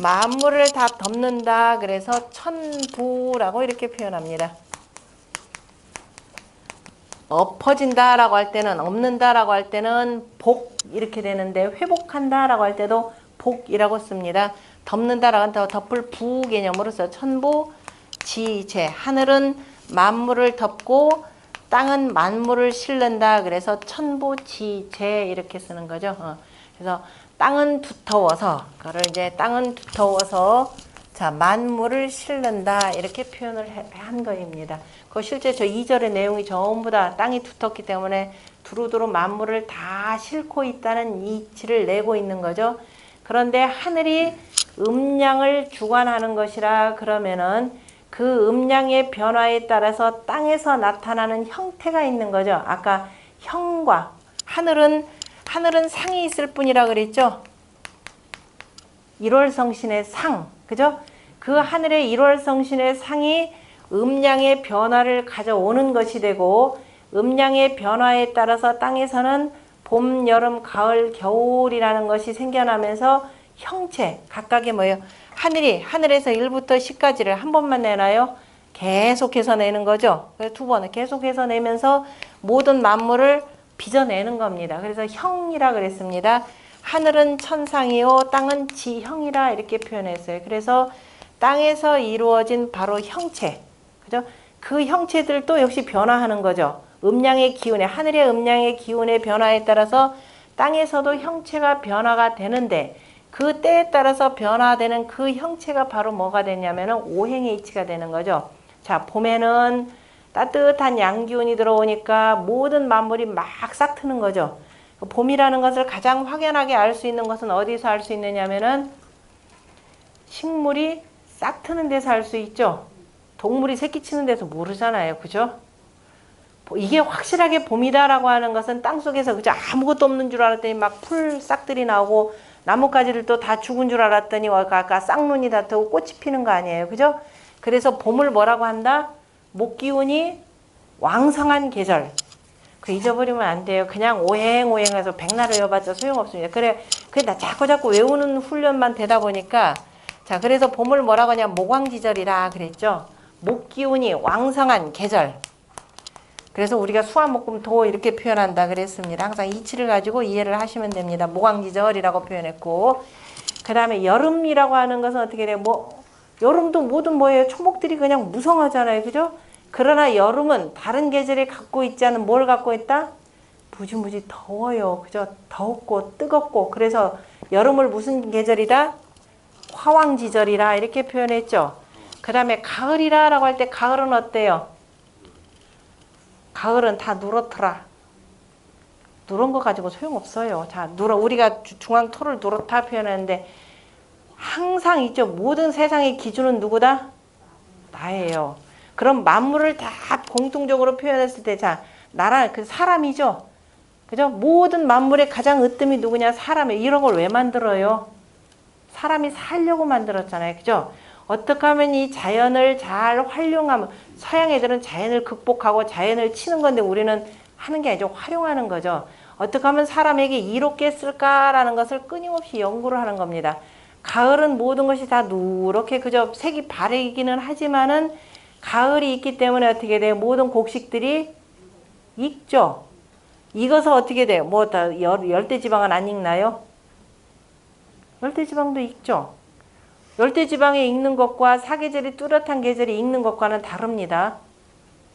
만물을 다 덮는다. 그래서 천부라고 이렇게 표현합니다. 엎어진다 라고 할 때는, 없는다 라고 할 때는 복 이렇게 되는데, 회복한다 라고 할 때도 복이라고 씁니다. 덮는다 라고 할 때 덮을 부 개념으로 써. 천부 지체. 하늘은 만물을 덮고 땅은 만물을 실른다. 그래서 천부지체 이렇게 쓰는 거죠. 그래서 땅은 두터워서, 그거를 이제 땅은 두터워서 자 만물을 실른다 이렇게 표현을 한 거입니다. 그 실제 저 2절의 내용이 전부 다 땅이 두텁기 때문에 두루두루 만물을 다 싣고 있다는 이치를 내고 있는 거죠. 그런데 하늘이 음양을 주관하는 것이라 그러면은 그 음양의 변화에 따라서 땅에서 나타나는 형태가 있는 거죠. 아까 형과 하늘은 상이 있을 뿐이라 그랬죠. 1월 성신의 상, 그죠? 그 하늘의 1월 성신의 상이 음양의 변화를 가져오는 것이 되고, 음양의 변화에 따라서 땅에서는 봄, 여름, 가을, 겨울이라는 것이 생겨나면서 형체, 각각의 뭐예요? 하늘에서 1부터 10까지를 한 번만 내나요? 계속해서 내는 거죠. 두 번은 계속해서 내면서 모든 만물을 빚어내는 겁니다. 그래서 형이라 그랬습니다. 하늘은 천상이요 땅은 지형이라 이렇게 표현했어요. 그래서 땅에서 이루어진 바로 형체, 그죠? 그 형체들도 역시 변화하는 거죠. 음양의 기운에, 하늘의 음양의 기운의 변화에 따라서 땅에서도 형체가 변화가 되는데, 그 때에 따라서 변화되는 그 형체가 바로 뭐가 되냐면은 오행의 이치가 되는 거죠. 자, 봄에는 따뜻한 양기운이 들어오니까 모든 만물이 막 싹 트는 거죠. 봄이라는 것을 가장 확연하게 알 수 있는 것은 어디서 알 수 있느냐면은 식물이 싹 트는 데서 알 수 있죠. 동물이 새끼 치는 데서 모르잖아요. 그죠? 이게 확실하게 봄이다라고 하는 것은 땅속에서 그저 아무것도 없는 줄 알았더니 막 풀 싹들이 나오고 나뭇가지들도 다 죽은 줄 알았더니 아까 쌍눈이 다 트고 꽃이 피는 거 아니에요. 그죠? 그래서 봄을 뭐라고 한다? 목기운이 왕성한 계절. 그 잊어버리면 안 돼요. 그냥 오행해서 백날 외워봤자 소용없습니다. 그래 나 자꾸 외우는 훈련만 되다 보니까, 자, 그래서 봄을 뭐라고 하냐? 모광지절이라 그랬죠. 목기운이 왕성한 계절. 그래서 우리가 수화목금토 이렇게 표현한다 그랬습니다. 항상 이치를 가지고 이해를 하시면 됩니다. 모광지절이라고 표현했고, 그 다음에 여름이라고 하는 것은 어떻게 돼요? 여름도 모든 뭐예요? 초목들이 그냥 무성하잖아요. 그죠? 그러나 여름은 다른 계절이 갖고 있지 않은 뭘 갖고 있다? 무지무지 더워요. 그죠? 덥고 뜨겁고. 그래서 여름을 무슨 계절이다? 화왕지절이라 이렇게 표현했죠. 그 다음에 가을이라 라고 할 때 가을은 어때요? 가을은 다 누렇더라. 누런 거 가지고 소용없어요. 자, 우리가 중앙토를 누렇다 표현하는데 항상 있죠. 모든 세상의 기준은 누구다? 나예요. 그럼 만물을 다 공통적으로 표현했을 때, 자, 그 사람이죠. 그죠? 모든 만물의 가장 으뜸이 누구냐? 사람이에요. 이런 걸 왜 만들어요? 사람이 살려고 만들었잖아요. 그죠? 어떻게 하면 이 자연을 잘 활용하면, 서양 애들은 자연을 극복하고 자연을 치는 건데 우리는 하는 게 아니죠. 활용하는 거죠. 어떻게 하면 사람에게 이롭게 쓸까라는 것을 끊임없이 연구를 하는 겁니다. 가을은 모든 것이 다 누렇게 그저 색이 바래기는 하지만은 가을이 있기 때문에 어떻게 돼요? 모든 곡식들이 익죠. 익어서 어떻게 돼요? 열대지방은 안 익나요? 열대지방도 익죠. 열대지방에 익는 것과 사계절이 뚜렷한 계절이 익는 것과는 다릅니다.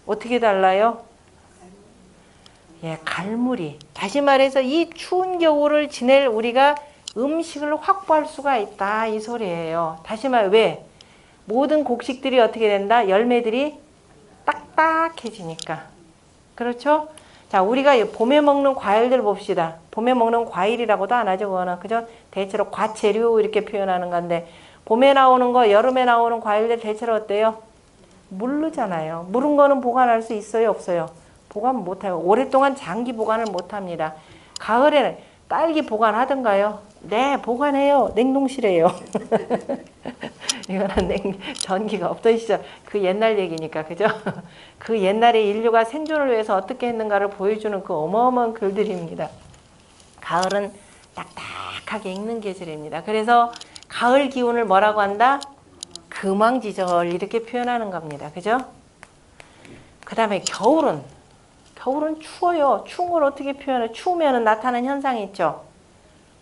어떻게 달라요? 예, 갈무리. 다시 말해서 이 추운 겨울을 지낼 우리가 음식을 확보할 수가 있다 이 소리예요. 다시 말해 왜? 모든 곡식들이 어떻게 된다? 열매들이 딱딱해지니까. 그렇죠? 자, 우리가 봄에 먹는 과일들 봅시다. 봄에 먹는 과일이라고도 안 하죠. 그거는 그죠? 대체로 과채류 이렇게 표현하는 건데, 봄에 나오는 거, 여름에 나오는 과일들 대체로 어때요? 무르잖아요. 무른 거는 보관할 수 있어요? 없어요? 보관 못해요. 오랫동안 장기 보관을 못합니다. 가을에는 딸기 보관하던가요? 네, 보관해요. 냉동실에요. 이거는 전기가 없던 시절, 그 옛날 얘기니까, 그죠? 그 옛날에 인류가 생존을 위해서 어떻게 했는가를 보여주는 그 어마어마한 글들입니다. 가을은 딱딱하게 익는 계절입니다. 그래서 가을 기운을 뭐라고 한다? 금왕지절 이렇게 표현하는 겁니다. 그죠? 그 다음에 겨울은 추워요. 추운 걸 어떻게 표현해? 추우면 나타나는 현상이 있죠.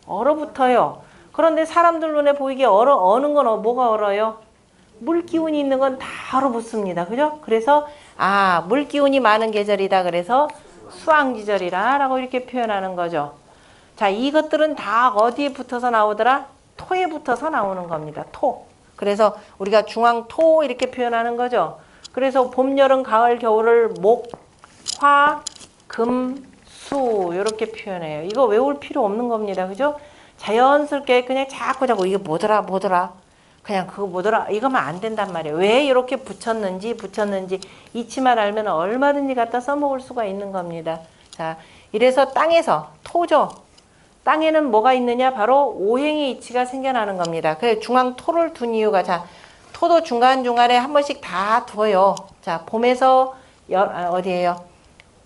얼어붙어요. 그런데 사람들 눈에 보이게 어는 건 뭐가 얼어요? 물 기운이 있는 건 다 얼어붙습니다. 그죠? 그래서 물 기운이 많은 계절이다. 그래서 수왕지절이라 라고 이렇게 표현하는 거죠. 자, 이것들은 다 어디에 붙어서 나오더라? 토에 붙어서 나오는 겁니다. 토. 그래서 우리가 중앙토 이렇게 표현하는 거죠. 그래서 봄, 여름, 가을, 겨울을 목, 화, 금, 수 이렇게 표현해요. 이거 외울 필요 없는 겁니다. 그죠? 자연스럽게 그냥 자꾸 이게 뭐더라 그냥 그거 뭐더라 이거만 안 된단 말이에요. 왜 이렇게 붙였는지 이치만 알면 얼마든지 갖다 써먹을 수가 있는 겁니다. 자, 이래서 땅에서 토죠. 땅에는 뭐가 있느냐? 바로 오행의 이치가 생겨나는 겁니다. 그래서 중앙 토를 둔 이유가, 자, 토도 중간중간에 한 번씩 다 둬요. 자, 봄에서 어디에요?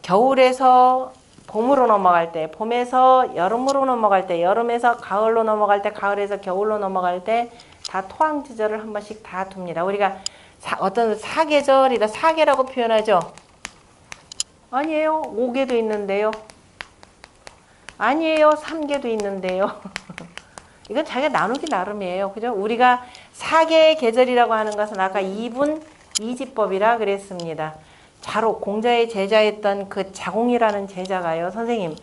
겨울에서 봄으로 넘어갈 때, 봄에서 여름으로 넘어갈 때, 여름에서 가을로 넘어갈 때, 가을에서 겨울로 넘어갈 때 다 토왕지절을 한 번씩 다 둡니다. 우리가 어떤 사계절이다, 사계라고 표현하죠. 아니에요. 5계도 있는데요. 아니에요. 3계도 있는데요. 이건 자기가 나누기 나름이에요. 그죠? 우리가 4개의 계절이라고 하는 것은 아까 2분 2지법이라 그랬습니다. 자로 공자의 제자였던 그 자공이라는 제자가요. 선생님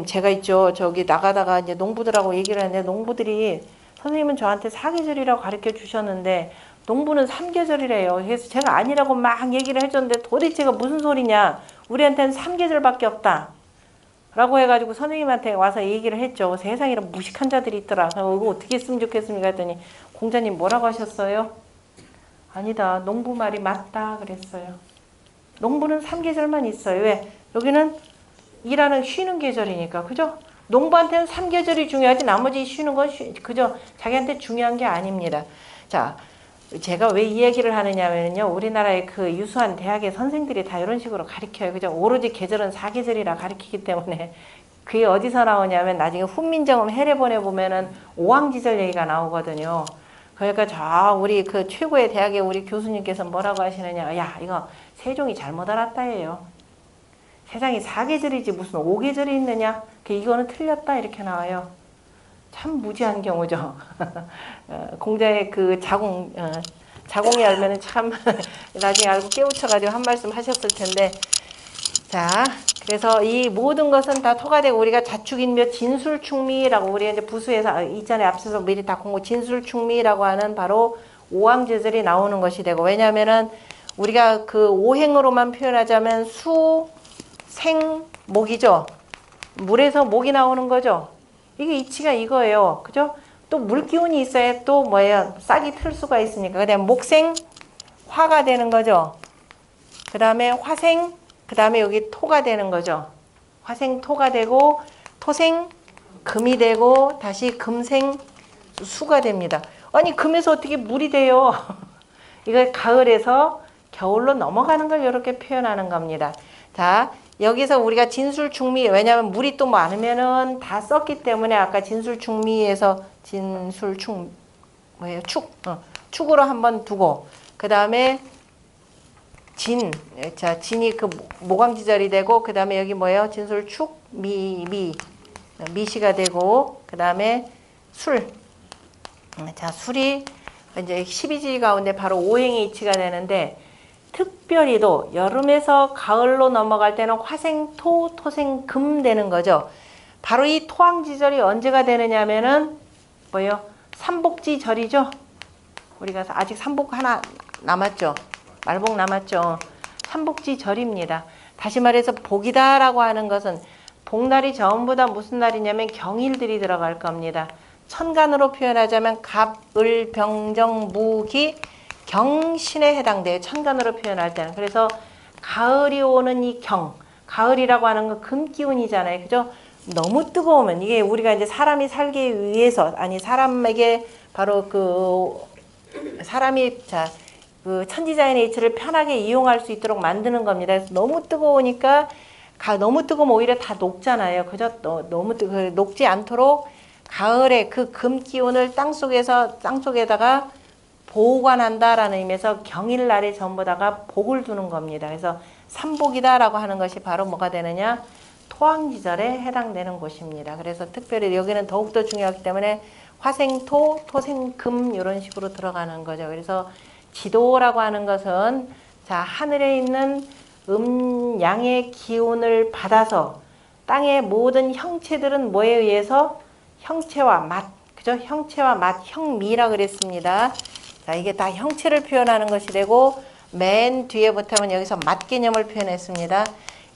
제가 있죠. 저기 나가다가 이제 농부들하고 얘기를 했는데 농부들이 선생님은 저한테 4계절이라고 가르쳐 주셨는데 농부는 3계절이래요. 그래서 제가 아니라고 막 얘기를 해줬는데 도대체가 무슨 소리냐. 우리한테는 3계절밖에 없다. 라고 해가지고 선생님한테 와서 얘기를 했죠. 세상에 이런 무식한 자들이 있더라. 이거 어떻게 했으면 좋겠습니까? 했더니 공자님 뭐라고 하셨어요? 아니다. 농부 말이 맞다. 그랬어요. 농부는 3계절만 있어요. 왜? 여기는 일하는 쉬는 계절이니까. 그죠? 농부한테는 3계절이 중요하지 나머지 쉬는 건 그죠? 자기한테 중요한 게 아닙니다. 자, 제가 왜 이 얘기를 하느냐면요. 우리나라의 그 유수한 대학의 선생들이 다 이런 식으로 가르쳐요. 그죠? 오로지 계절은 4계절이라 가르치기 때문에 그게 어디서 나오냐면 나중에 훈민정음 해례본에 보면은 오왕지절 얘기가 나오거든요. 그러니까 저 우리 그 최고의 대학의 우리 교수님께서 뭐라고 하시느냐. 야, 이거 세종이 잘못 알았다예요. 세상에 4계절이지 무슨 5계절이 있느냐. 이거는 틀렸다 이렇게 나와요. 참 무지한 경우죠. 공자의 그 자공이 알면은 참 나중에 알고 깨우쳐가지고 한 말씀 하셨을 텐데. 자, 그래서 이 모든 것은 다 토가 되고 우리가 자축인묘 진술충미라고 우리가 이제 부수에서 이전에 앞서서 미리 다 공부 진술충미라고 하는 바로 오왕제절이 나오는 것이 되고 왜냐하면은 우리가 그 오행으로만 표현하자면 수, 생, 목이죠. 물에서 목이 나오는 거죠. 이게 이치가 이거예요. 그죠? 또 물기운이 있어야 또 뭐예요? 싹이 틀 수가 있으니까. 그 다음에 목생, 화가 되는 거죠. 그 다음에 화생, 그 다음에 여기 토가 되는 거죠. 화생, 토가 되고 토생, 금이 되고 다시 금생, 수가 됩니다. 아니 금에서 어떻게 물이 돼요? 이걸 가을에서 겨울로 넘어가는 걸 이렇게 표현하는 겁니다. 자, 여기서 우리가 진술충미, 왜냐하면 물이 또 많으면은 다 썼기 때문에 아까 진술충미에서 뭐예요? 축으로 한번 두고, 그 다음에 자, 진이 그 모광지절이 되고, 그 다음에 여기 뭐예요? 진술축, 미시가 되고, 그 다음에 술. 자, 술이 이제 12지 가운데 바로 오행의 이치가 되는데, 특별히도 여름에서 가을로 넘어갈 때는 화생토, 토생금 되는 거죠. 바로 이 토왕지절이 언제가 되느냐 하면은 뭐예요? 삼복지절이죠. 우리가 아직 삼복 하나 남았죠. 말복 남았죠. 삼복지절입니다. 다시 말해서 복이다라고 하는 것은 복날이 전부 다 무슨 날이냐면 경일들이 들어갈 겁니다. 천간으로 표현하자면 갑, 을, 병정, 무기, 경신에 해당돼요. 천간으로 표현할 때는. 그래서 가을이 오는 이 가을이라고 하는 건 금기운이잖아요. 그죠? 너무 뜨거우면 이게 우리가 이제 사람이 살기 위해서 사람에게 바로 사람이 그 천지자연의 이치를 편하게 이용할 수 있도록 만드는 겁니다. 그래서 너무 뜨거우니까 너무 뜨거우면 오히려 다 녹잖아요. 그죠? 너무 녹지 않도록 가을에 그 금 기운을 땅속에다가 보관한다라는 의미에서 경일날에 전부다가 복을 두는 겁니다. 그래서 삼복이다라고 하는 것이 바로 뭐가 되느냐? 토항지절에 해당되는 곳입니다. 그래서 특별히 여기는 더욱더 중요하기 때문에 화생토, 토생금 이런 식으로 들어가는 거죠. 그래서 지도라고 하는 것은 자, 하늘에 있는 양의 기운을 받아서 땅의 모든 형체들은 뭐에 의해서 형체와 맛, 그죠? 형체와 맛, 형미라 그랬습니다. 자, 이게 다 형체를 표현하는 것이 되고 맨 뒤에 붙으면 여기서 맛 개념을 표현했습니다.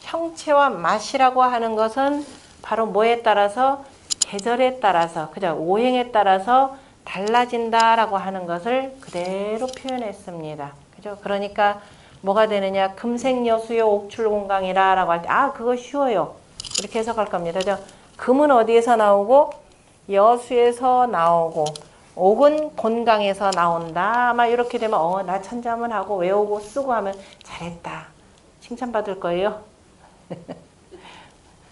형체와 맛이라고 하는 것은 바로 뭐에 따라서 계절에 따라서 그죠? 오행에 따라서 달라진다라고 하는 것을 그대로 표현했습니다. 그죠? 그러니까 뭐가 되느냐? 금생여수요 옥출공강이라고 할 때 그거 쉬워요. 이렇게 해석할 겁니다. 그죠? 금은 어디에서 나오고 여수에서 나오고 옥은 곤강에서 나온다. 아마 이렇게 되면 나 천자문 하고 외우고 쓰고 하면 잘했다. 칭찬받을 거예요.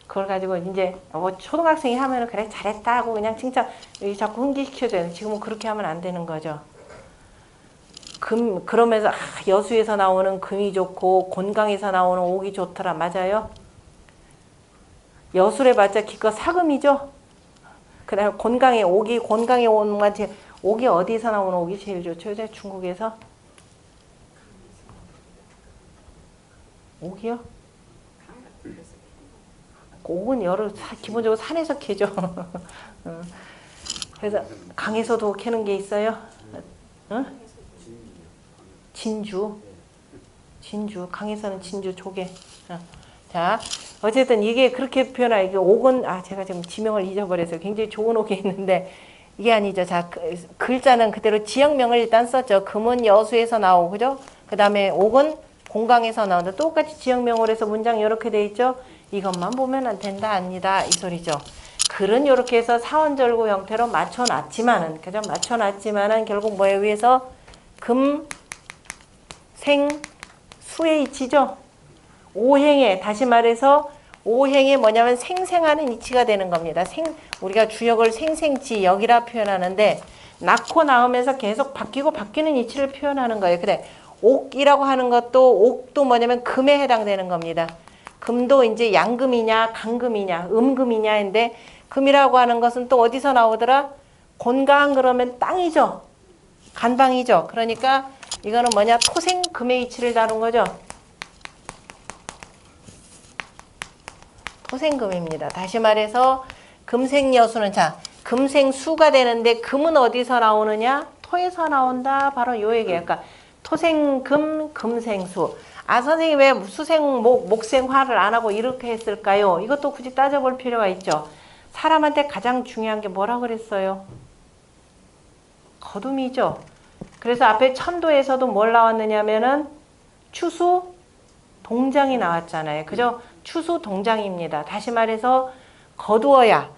그걸 가지고 이제 뭐 초등학생이 하면은 그래 잘했다 하고 그냥 칭찬 자꾸 흥기시켜줘요. 지금은 그렇게 하면 안 되는 거죠. 그러면서 여수에서 나오는 금이 좋고 곤강에서 나오는 옥이 좋더라. 맞아요? 여수에 봤자 기껏 사금이죠. 그다음에 곤강에 오는 건 옥이 어디서 나오는 옥이 제일 좋죠? 중국에서? 옥이요? 옥은 기본적으로 산에서 캐죠. 그래서 강에서도 캐는 게 있어요. 진주. 강에서는 진주 조개. 자, 어쨌든 이게 그렇게 표현하여 이게 옥은 제가 지금 지명을 잊어버려서 굉장히 좋은 옥이 있는데 이게 아니죠. 자, 글자는 그대로 지역명을 일단 썼죠. 금은 여수에서 나오고 그죠? 그다음에 옥은 공강에서 나온다. 똑같이 지역명으로 해서 문장 이렇게 돼 있죠. 이것만 보면 된다 아니다 이 소리죠. 글은 이렇게 해서 사원절구 형태로 맞춰놨지만은 그죠? 맞춰놨지만은 결국 뭐에 의해서 금, 생, 수의 이치죠. 오행에 다시 말해서 오행에 뭐냐면 생생하는 이치가 되는 겁니다. 우리가 주역을 생생지역이라 표현하는데 낳고 나오면서 계속 바뀌는 이치를 표현하는 거예요. 근데 옥이라고 하는 것도 옥도 뭐냐면 금에 해당되는 겁니다. 금도 이제 양금이냐 강금이냐 음금이냐인데 금이라고 하는 것은 또 어디서 나오더라? 곤강 그러면 땅이죠. 간방이죠. 그러니까 이거는 뭐냐? 토생금의 이치를 다룬 거죠. 토생금입니다. 다시 말해서 금생여수는 금생수가 되는데 금은 어디서 나오느냐? 토에서 나온다. 바로 요 얘기예요. 그러니까 토생금, 금생수. 선생님 왜 수생목, 목생화를 안 하고 이렇게 했을까요? 이것도 굳이 따져볼 필요가 있죠. 사람한테 가장 중요한 게 뭐라 그랬어요? 거둠이죠. 그래서 앞에 천도에서도 뭘 나왔느냐면은 추수 동장이 나왔잖아요. 그죠? 추수 동장입니다. 다시 말해서 거두어야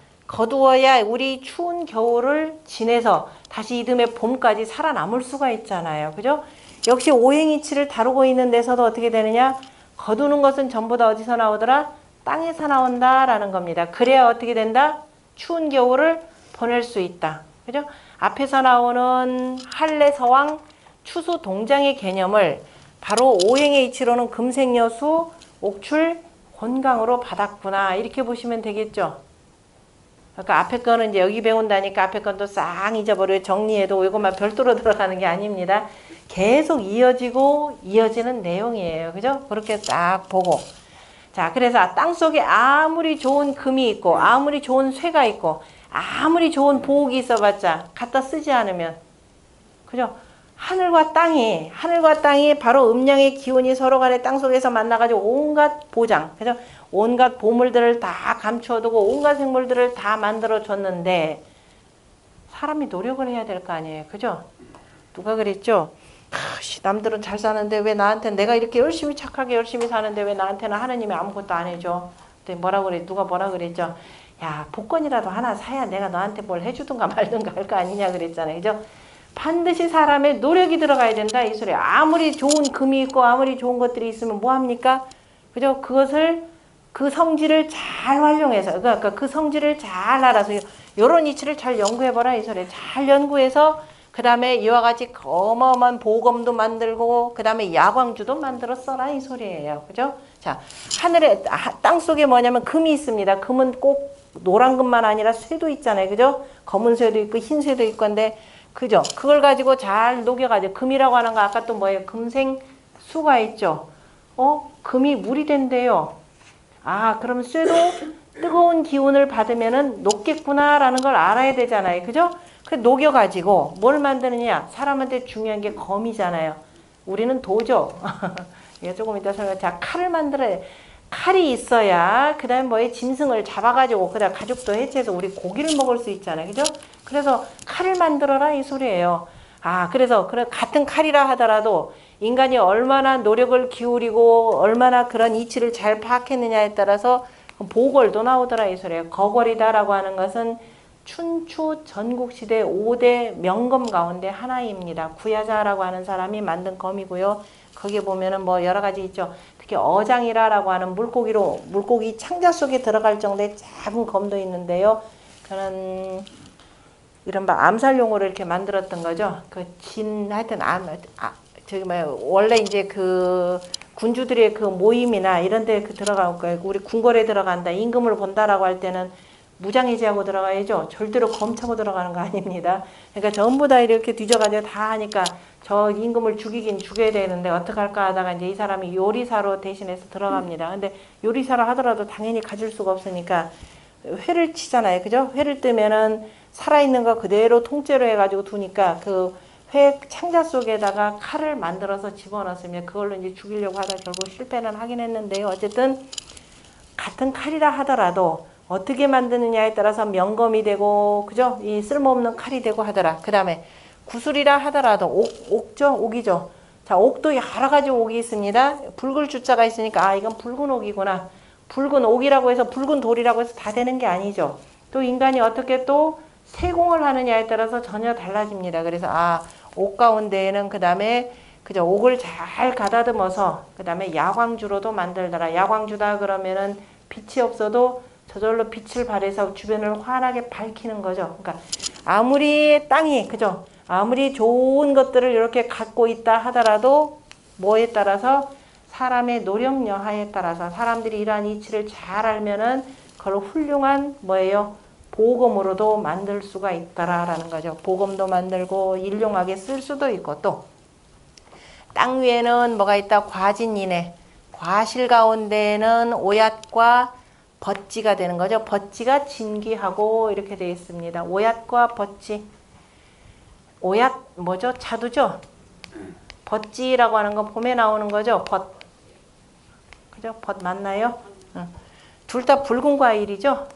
우리 추운 겨울을 지내서 다시 이듬해 봄까지 살아남을 수가 있잖아요. 그죠? 역시 오행이치를 다루고 있는 데서도 어떻게 되느냐? 거두는 것은 전부 다 어디서 나오더라? 땅에서 나온다라는 겁니다. 그래야 어떻게 된다? 추운 겨울을 보낼 수 있다. 그죠? 앞에서 나오는 한래서왕 추수 동장의 개념을 바로 오행의 이치로는 금생여수 옥출 곤강으로 받았구나. 이렇게 보시면 되겠죠. 그러니까 앞에 거는 이제 여기 배운다니까 앞에 건 또 싹 잊어버려요. 정리해도 이것만 별도로 들어가는 게 아닙니다. 계속 이어지는 내용이에요. 그죠? 그렇게 딱 보고. 자, 그래서 땅속에 아무리 좋은 금이 있고 아무리 좋은 쇠가 있고 아무리 좋은 보옥이 있어봤자 갖다 쓰지 않으면 그죠? 하늘과 땅이 바로 음양의 기운이 서로 간에 땅속에서 만나가지고 온갖 보장, 그죠? 온갖 보물들을 다 감추어두고 온갖 생물들을 다 만들어줬는데 사람이 노력을 해야 될 거 아니에요. 그죠? 누가 그랬죠? 남들은 잘 사는데 왜 나한테는 내가 이렇게 열심히 착하게 열심히 사는데 왜 나한테는 하느님이 아무것도 안 해줘? 누가 뭐라 그랬죠? 야, 복권이라도 하나 사야 내가 너한테 뭘 해주든가 말든가 할 거 아니냐 그랬잖아요. 그죠? 반드시 사람의 노력이 들어가야 된다 이 소리야. 아무리 좋은 금이 있고 아무리 좋은 것들이 있으면 뭐합니까? 그죠? 그것을 그 성질을 잘 활용해서 그러니까 그 성질을 잘 알아서 요런 이치를 잘 연구해봐라 이 소리예요. 잘 연구해서 그 다음에 이와 같이 어마어마한 보검도 만들고 그 다음에 야광주도 만들어 써라 이 소리예요. 그죠? 자, 하늘에 땅속에 뭐냐면 금이 있습니다. 금은 꼭 노란 금만 아니라 쇠도 있잖아요. 그죠? 검은 쇠도 있고 흰 쇠도 있고 한데 그죠? 그걸 가지고 잘 녹여가지고 금이라고 하는 거 아까 또 뭐예요? 금생수가 있죠. 금이 물이 된대요. 아, 그럼 쇠도 뜨거운 기운을 받으면은 녹겠구나라는 걸 알아야 되잖아요. 그죠? 그 녹여가지고 뭘 만드느냐? 사람한테 중요한 게 검이잖아요. 우리는 도죠. 이거 조금 이따 설명. 자, 칼을 만들어야 돼. 칼이 있어야 그 다음에 뭐에 짐승을 잡아가지고 그 다음 가죽도 해체해서 우리 고기를 먹을 수 있잖아요. 그죠? 그래서 칼을 만들어라 이 소리예요. 아, 그래서 같은 칼이라 하더라도 인간이 얼마나 노력을 기울이고 얼마나 그런 이치를 잘 파악했느냐에 따라서 보궐도 나오더라 이 소리예요. 거궐이다라고 하는 것은 춘추 전국시대 5대 명검 가운데 하나입니다. 구야자라고 하는 사람이 만든 검이고요. 거기에 보면은 뭐 여러 가지 있죠. 특히 어장이라고 하는 물고기 창자 속에 들어갈 정도의 작은 검도 있는데요. 그는 이른바 암살용으로 이렇게 만들었던 거죠. 하여튼 저기 원래 이제 군주들의 모임이나 이런 데 들어갈 거예요. 우리 궁궐에 들어간다, 임금을 본다라고 할 때는 무장해제하고 들어가야죠. 절대로 검 차고 들어가는 거 아닙니다. 그러니까 전부 다 이렇게 뒤져가지고 다 하니까 저 임금을 죽이긴 죽여야 되는데 어떡할까 하다가 이제 이 사람이 요리사로 대신해서 들어갑니다. 근데 요리사로 하더라도 당연히 가질 수가 없으니까 회를 치잖아요. 그죠? 회를 뜨면은 살아있는 거 그대로 통째로 해가지고 두니까 회 창자 속에다가 칼을 만들어서 집어넣었으면 그걸로 이제 죽이려고 하다 결국 실패는 하긴 했는데요. 어쨌든 같은 칼이라 하더라도 어떻게 만드느냐에 따라서 명검이 되고, 그죠? 이 쓸모없는 칼이 되고 하더라. 그 다음에 구슬이라 하더라도 옥이죠. 자, 옥도 여러 가지 옥이 있습니다. 붉을 주자가 있으니까 이건 붉은 옥이구나. 붉은 옥이라고 해서 붉은 돌이라고 해서 다 되는 게 아니죠. 또 인간이 어떻게 또 세공을 하느냐에 따라서 전혀 달라집니다. 그래서 옥 가운데에는 그 다음에 그죠? 옥을 잘 가다듬어서 그 다음에 야광주로도 만들더라. 야광주다 그러면은 빛이 없어도 저절로 빛을 발해서 주변을 환하게 밝히는 거죠. 그러니까 아무리 땅이 그죠? 아무리 좋은 것들을 이렇게 갖고 있다 하더라도 뭐에 따라서 사람의 노력 여하에 따라서 사람들이 이러한 이치를 잘 알면은 그걸 훌륭한 뭐예요? 보검으로도 만들 수가 있다라는 거죠. 보검도 만들고 일용하게 쓸 수도 있고 또 땅 위에는 뭐가 있다? 과진이네. 과실 가운데는 오얏과 벗지가 되는 거죠. 벗지가 진기하고 이렇게 되어 있습니다. 오얏과 벗지. 오얏 뭐죠? 자두죠? 벗지라고 하는 건 봄에 나오는 거죠. 벗. 그죠? 벗 맞나요? 둘 다 붉은 과일이죠?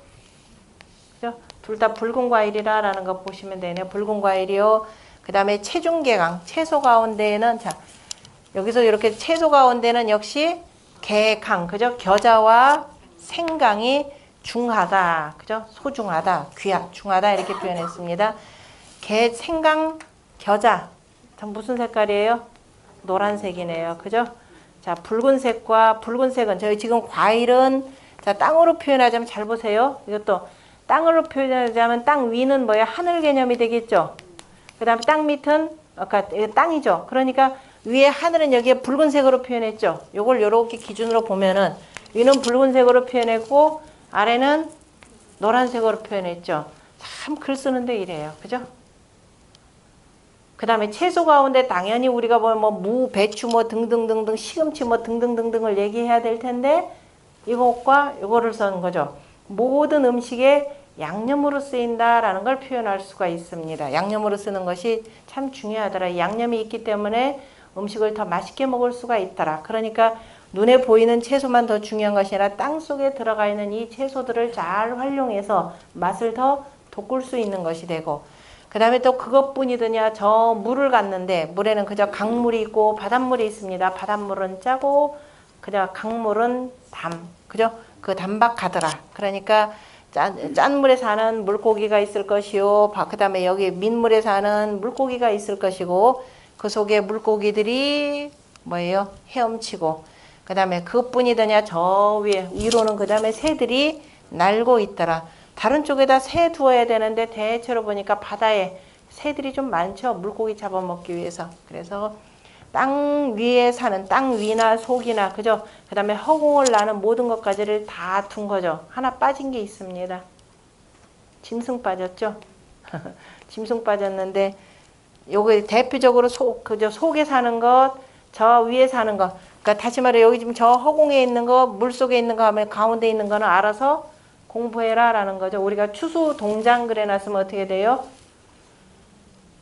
그죠? 둘 다 붉은 과일이라는 거 보시면 되네요. 붉은 과일이요. 그 다음에 체중계강. 채소 가운데에는 자, 여기서 이렇게 채소 가운데는 역시 개강. 그죠? 겨자와 생강이 중하다. 그죠? 소중하다. 중하다. 이렇게 표현했습니다. 생강, 겨자. 무슨 색깔이에요? 노란색이네요. 그죠? 자, 붉은색은 저희 지금 과일은 자, 땅으로 표현하자면 잘 보세요. 이것도 땅으로 표현하자면 땅 위는 뭐예요? 하늘 개념이 되겠죠. 그 다음에 땅 밑은 아까 땅이죠. 그러니까 위에 하늘은 여기에 붉은색으로 표현했죠. 요걸 요렇게 기준으로 보면은 위는 붉은색으로 표현했고 아래는 노란색으로 표현했죠. 참 글 쓰는데 이래요. 그죠? 그 다음에 채소 가운데 당연히 우리가 무, 배추 등등등등 시금치 등등등등을 얘기해야 될 텐데 이것과 이거를 쓴 거죠. 모든 음식에 양념으로 쓰인다라는 걸 표현할 수가 있습니다. 양념으로 쓰는 것이 참 중요하더라. 양념이 있기 때문에 음식을 더 맛있게 먹을 수가 있더라. 그러니까 눈에 보이는 채소만 더 중요한 것이 아니라 땅속에 들어가 있는 이 채소들을 잘 활용해서 맛을 더 돋굴 수 있는 것이 되고 그 다음에 또 그것뿐이더냐 저 물을 갔는데 물에는 그저 강물이 있고 바닷물이 있습니다. 바닷물은 짜고 그저 강물은 그죠? 그 담박하더라. 그러니까 짠 물에 사는 물고기가 있을 것이요. 그 다음에 여기 민물에 사는 물고기가 있을 것이고 그 속에 물고기들이 뭐예요? 헤엄치고 그 다음에 그것뿐이더냐 저 위로는 그 다음에 새들이 날고 있더라. 다른 쪽에다 새 두어야 되는데 대체로 보니까 바다에 새들이 좀 많죠. 물고기 잡아먹기 위해서. 그래서 땅 위에 사는, 땅 위나 속이나, 그죠? 그 다음에 허공을 나는 모든 것까지를 다 둔 거죠. 하나 빠진 게 있습니다. 짐승 빠졌죠? 짐승 빠졌는데, 요거 대표적으로 그죠? 속에 사는 것, 저 위에 사는 것. 그러니까 다시 말해, 여기 지금 저 허공에 있는 거, 물 속에 있는 거 하면 가운데 있는 거는 알아서 공부해라 라는 거죠. 우리가 추수 동장 그려놨으면 어떻게 돼요?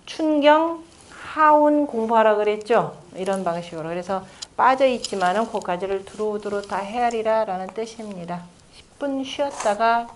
춘경, 하운 공부하라 그랬죠. 이런 방식으로. 그래서 빠져있지만은 그까지를 두루두루 다 헤아리라 라는 뜻입니다. 10분 쉬었다가